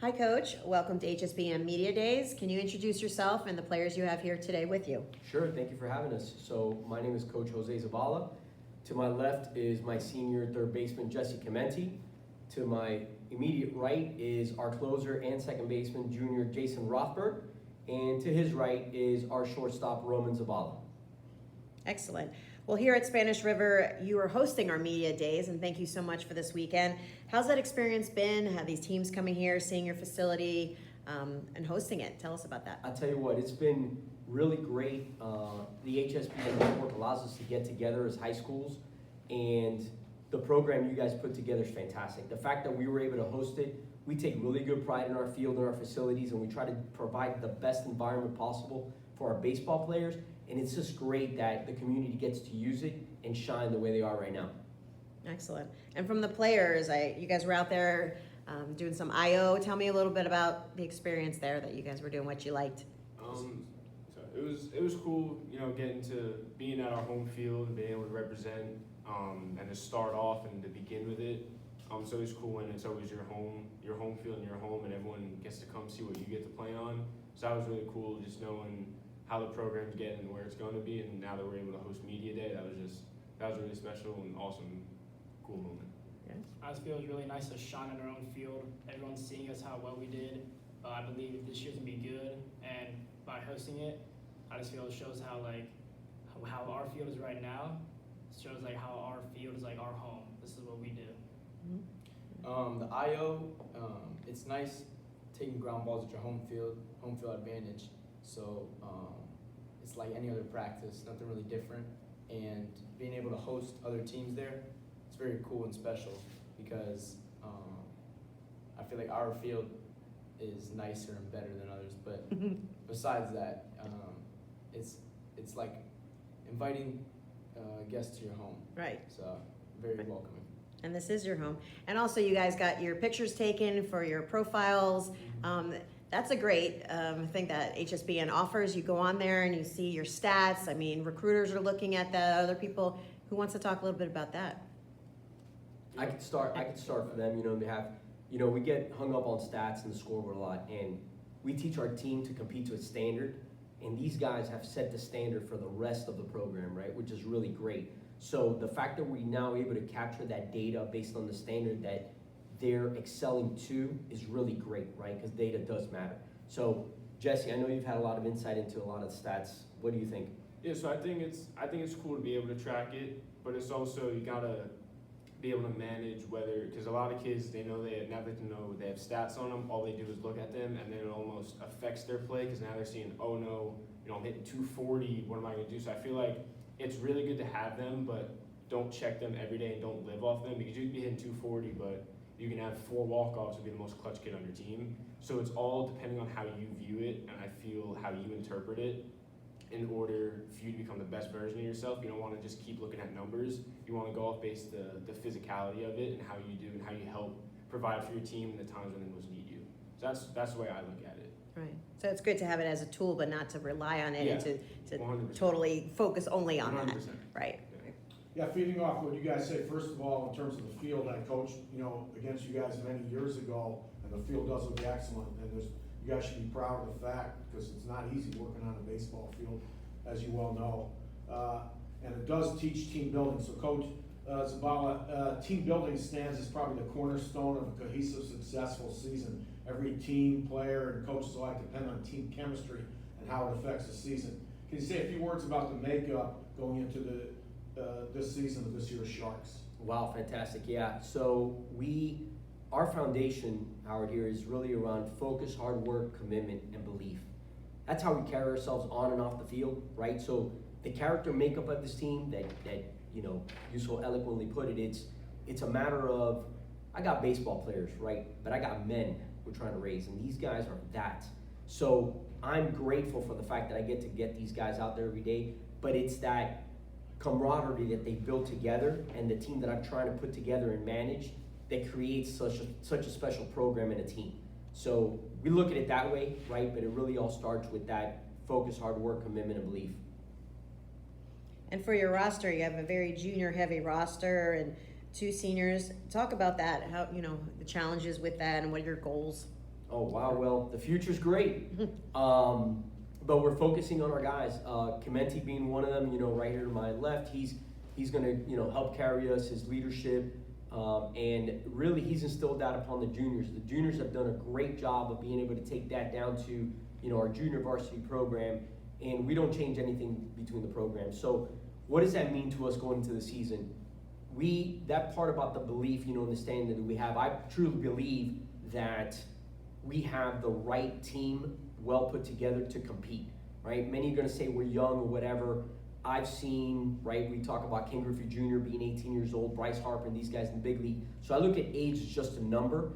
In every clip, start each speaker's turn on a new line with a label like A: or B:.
A: Hi, Coach. Welcome to HSBM Media Days. Can you introduce yourself and the players you have here today with you?
B: Sure, thank you for having us. So my name is Coach Jose Zavala. To my left is my senior third baseman, Jesse Chimenti. To my immediate right is our closer and second baseman, junior Jason Rothberg. And to his right is our shortstop, Roman Zavala.
A: Excellent. Well, here at Spanish River, you are hosting our Media Days, and thank you so much for this weekend. How's that experience been? Have these teams coming here, seeing your facility, and hosting it? Tell us about that.
B: I'll tell you what, it's been really great. The HSBN network allows us to get together as high schools, and the program you guys put together is fantastic. The fact that we were able to host it, we take really good pride in our field and our facilities, and we try to provide the best environment possible for our baseball players. And it's just great that the community gets to use it and shine the way they are right now.
A: Excellent. And from the players, you guys were out there doing some I/O. Tell me a little bit about the experience there that you guys were doing, what you liked.
C: So it was cool, getting to being at our home field and being able to represent and to start off and to begin with it. It's always cool when it's always your home field and your home, and everyone gets to come see what you get to play on. So that was really cool, just knowing how the program's getting and where it's going to be, and now that we're able to host Media Day, that was really special and awesome, cool moment.
D: I just feel it was really nice to shine on our own field. Everyone's seeing us how well we did. I believe this year's gonna be good, and by hosting it, I just feel it shows how our field is right now. It shows how our field is our home. This is what we do.
E: The IO, it's nice taking ground balls at your home field advantage. So it's like any other practice, nothing really different. And being able to host other teams there, it's very cool and special because I feel like our field is nicer and better than others. But besides that, it's like inviting guests to your home.
A: Right.
E: So very welcoming.
A: And this is your home. And also you guys got your pictures taken for your profiles. That's a great thing that HSBN offers. You go on there and you see your stats. I mean, recruiters are looking at that, other people. Who wants to talk a little bit about that?
B: I could start for them, we get hung up on stats and the scoreboard a lot, and we teach our team to compete to a standard, and these guys have set the standard for the rest of the program, right, which is really great. So the fact that we're now able to capture that data based on the standard that they're excelling to is really great, right, because data does matter. So Jesse, I know you've had a lot of insight into a lot of stats. What do you think?
C: Yeah, so I think it's cool to be able to track it, but it's also you gotta be able to manage because a lot of kids now that they know they have stats on them, all they do is look at them, and then it almost affects their play because now they're seeing, oh no, I'm hitting 240. What am I gonna do? So I feel like it's really good to have them, but don't check them every day and don't live off them because you can be hitting 240, but you can have 4 walk-offs and be the most clutch kid on your team. So it's all depending on how you view it, and I feel how you interpret it in order for you to become the best version of yourself. You don't want to just keep looking at numbers. You want to go off based the physicality of it and how you do and how you help provide for your team in the times when they most need you. So that's the way I look at it.
A: Right. So it's good to have it as a tool, but not to rely on it and to
C: 100%.
A: totally focus only on
C: 100%.
A: that. Right.
F: Yeah, feeding off what you guys say, first of all, in terms of the field, I coached, against you guys many years ago, and the field does look excellent, and you guys should be proud of the fact, because it's not easy working on a baseball field, as you well know. And it does teach team building. So Coach Zavala, team building stands as probably the cornerstone of a cohesive, successful season. Every team, player, and coaches alike depend on team chemistry and how it affects the season. Can you say a few words about the makeup going into this season of this year's Sharks?
B: Wow, fantastic. Yeah, so our foundation, Howard, here is really around focus, hard work, commitment, and belief. That's how we carry ourselves on and off the field, right? So the character makeup of this team that you so eloquently put it, it's a matter of, I got baseball players, right? But I got men we're trying to raise, and these guys are that. So I'm grateful for the fact that I get these guys out there every day, but it's that camaraderie that they build together and the team that I'm trying to put together and manage that creates such a special program and a team. So we look at it that way, right? But it really all starts with that focus, hard work, commitment, and belief.
A: And for your roster, you have a very junior heavy roster and 2 seniors. Talk about that, how, the challenges with that and what are your goals?
B: Oh, wow, well, the future's great. But we're focusing on our guys. Chimenti being one of them, you know, right here to my left, he's gonna, you know, help carry us, his leadership. And really, he's instilled that upon the juniors. The juniors have done a great job of being able to take that down to, you know, our junior varsity program, and we don't change anything between the programs. So what does that mean to us going into the season? That part about the belief, you know, and the standing that we have, I truly believe that we have the right team well put together to compete, right? Many are gonna say we're young or whatever. I've seen, right, we talk about King Griffey Jr. being 18 years old, Bryce Harper and these guys in the big league. So I look at age as just a number.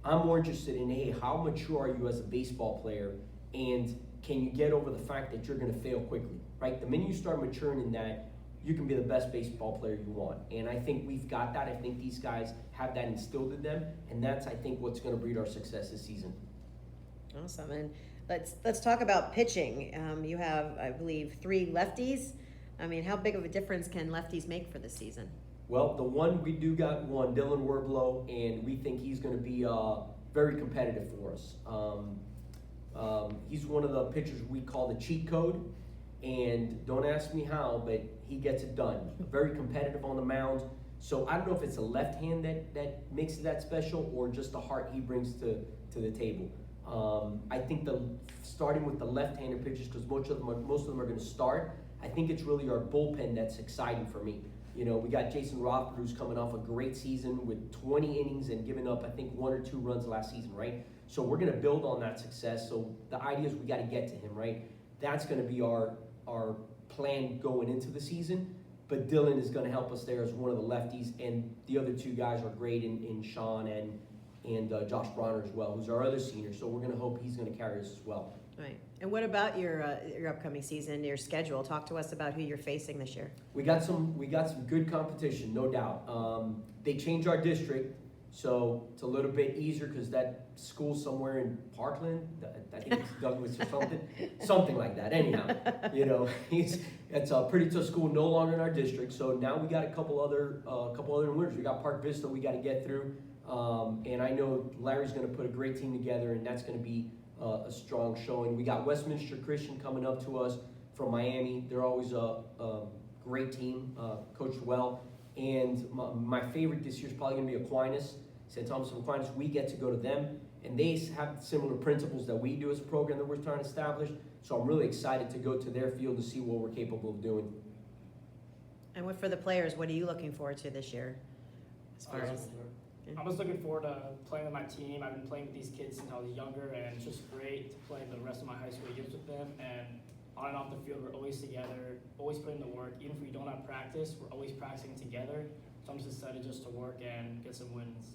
B: I'm more interested in, hey, how mature are you as a baseball player? And can you get over the fact that you're gonna fail quickly, right? The minute you start maturing in that, you can be the best baseball player you want. And I think we've got that. I think these guys have that instilled in them. And that's, I think, what's gonna breed our success this season.
A: Awesome. And let's talk about pitching. You have, I believe, 3 lefties. I mean, how big of a difference can lefties make for this season?
B: Well, we do got one, Dylan Werblow, and we think he's going to be very competitive for us. He's one of the pitchers we call the cheat code, and don't ask me how, but he gets it done. Very competitive on the mound. So I don't know if it's a left hand that makes it that special, or just the heart he brings to the table. I think starting with the left-handed pitchers, because most of them are going to start. I think it's really our bullpen that's exciting for me. You know, we got Jason Rothberg, who's coming off a great season with 20 innings and giving up, I think, 1 or 2 runs last season, right? So we're going to build on that success. So the idea is we got to get to him, right? That's going to be our plan going into the season. But Dylan is going to help us there as one of the lefties, and the other 2 guys are great in Sean and Josh Bronner as well, who's our other senior. So we're going to hope he's going to carry us as well.
A: Right. And what about your upcoming season, your schedule? Talk to us about who you're facing this year.
B: We got some good competition, no doubt. They changed our district, so it's a little bit easier because that school somewhere in Parkland, I think it's Douglas or something like that. Anyhow, you know, it's a pretty tough school, no longer in our district. So now we got a couple other winners. We got Park Vista we got to get through, and I know Larry's going to put a great team together, and that's going to be a strong showing. We got Westminster Christian coming up to us from Miami. They're always a great team, coached well. And my favorite this year is probably going to be Aquinas, St. Thomas of Aquinas. We get to go to them, and they have similar principles that we do as a program that we're trying to establish. So I'm really excited to go to their field to see what we're capable of doing.
A: And for the players, what are you looking forward to this year? As far as
D: I'm just looking forward to playing with my team. I've been playing with these kids since I was younger, and it's just great to play the rest of my high school years with them. And on and off the field, we're always together, always putting the work. Even if we don't have practice, we're always practicing together. So I'm just excited just to work and get some wins.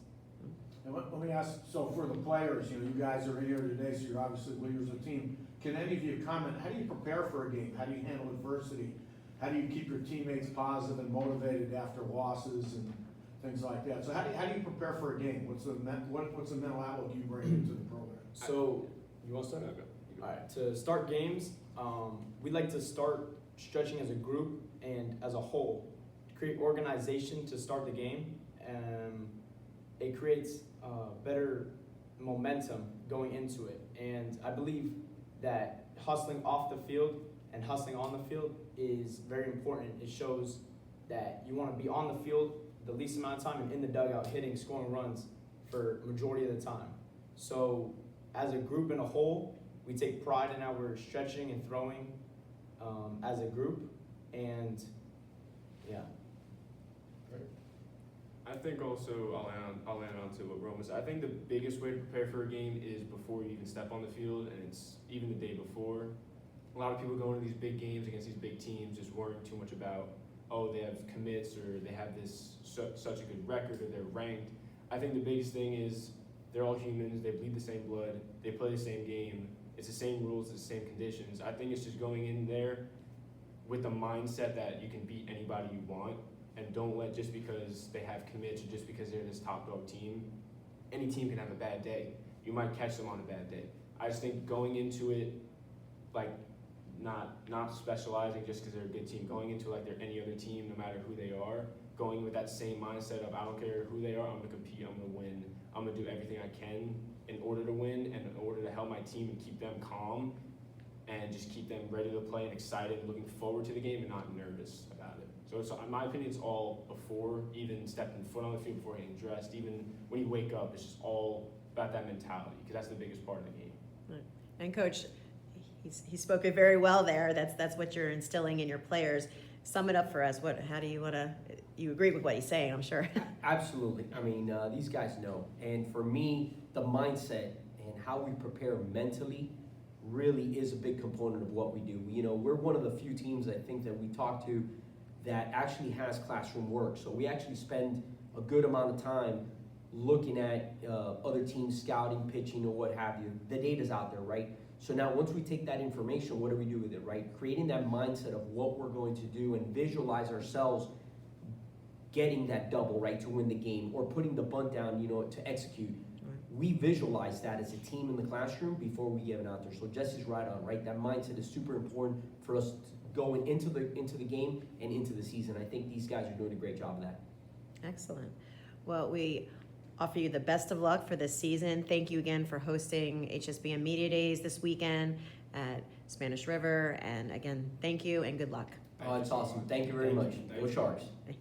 F: And let me ask, so for the players, you know, you guys are in here today, so you're obviously leaders of the team. Can any of you comment, how do you prepare for a game? How do you handle adversity? How do you keep your teammates positive and motivated after losses and things like that? So how do you prepare for a game? What's the mental outlook you bring into the program?
E: So, you want to start?
C: Okay.
E: Alright, to start games, we like to start stretching as a group and as a whole. Create organization to start the game. It creates better momentum going into it. And I believe that hustling off the field and hustling on the field is very important. It shows that you want to be on the field the least amount of time and in the dugout hitting, scoring runs for majority of the time. So as a group and a whole, we take pride in how we're stretching and throwing as a group, and yeah.
C: I think also, I'll add on to what Roman said. I think the biggest way to prepare for a game is before you even step on the field, and it's even the day before. A lot of people go into these big games against these big teams just worrying too much about, oh, they have commits or they have this such a good record or they're ranked. I think the biggest thing is they're all humans, they bleed the same blood, they play the same game, it's the same rules, it's the same conditions. I think it's just going in there with the mindset that you can beat anybody you want, and don't let just because they have commits or just because they're this top dog team, any team can have a bad day. You might catch them on a bad day. I just think going into it, like not specializing just because they're a good team, going into like they're any other team, no matter who they are, going with that same mindset of I don't care who they are, I'm gonna compete, I'm gonna win, I'm gonna do everything I can in order to win, out my team and keep them calm and just keep them ready to play and excited and looking forward to the game and not nervous about it. So it's, in my opinion, it's all before even stepping foot on the field, before getting dressed, even when you wake up, it's just all about that mentality because that's the biggest part of the game.
A: And Coach, he spoke it very well there. That's what you're instilling in your players. Sum it up for us. How do you want to? You agree with what he's saying, I'm sure.
B: Absolutely. I mean, these guys know. And for me, the mindset and how we prepare mentally really is a big component of what we do. You know, we're one of the few teams I think that we talk to that actually has classroom work. So we actually spend a good amount of time looking at other teams scouting, pitching, or what have you. The data's out there, right? So now once we take that information, what do we do with it, right? Creating that mindset of what we're going to do and visualize ourselves getting that double, right, to win the game, or putting the bunt down, you know, to execute.
A: Right.
B: We visualize that as a team in the classroom before we get it out there. So Jesse's right on, right? That mindset is super important for us going into the game and into the season. I think these guys are doing a great job of that.
A: Excellent. Well, we offer you the best of luck for this season. Thank you again for hosting HSBN Media Days this weekend at Spanish River. And again, thank you and good luck.
B: Oh, it's awesome. Thank you very much. Go Sharks.
A: Thanks.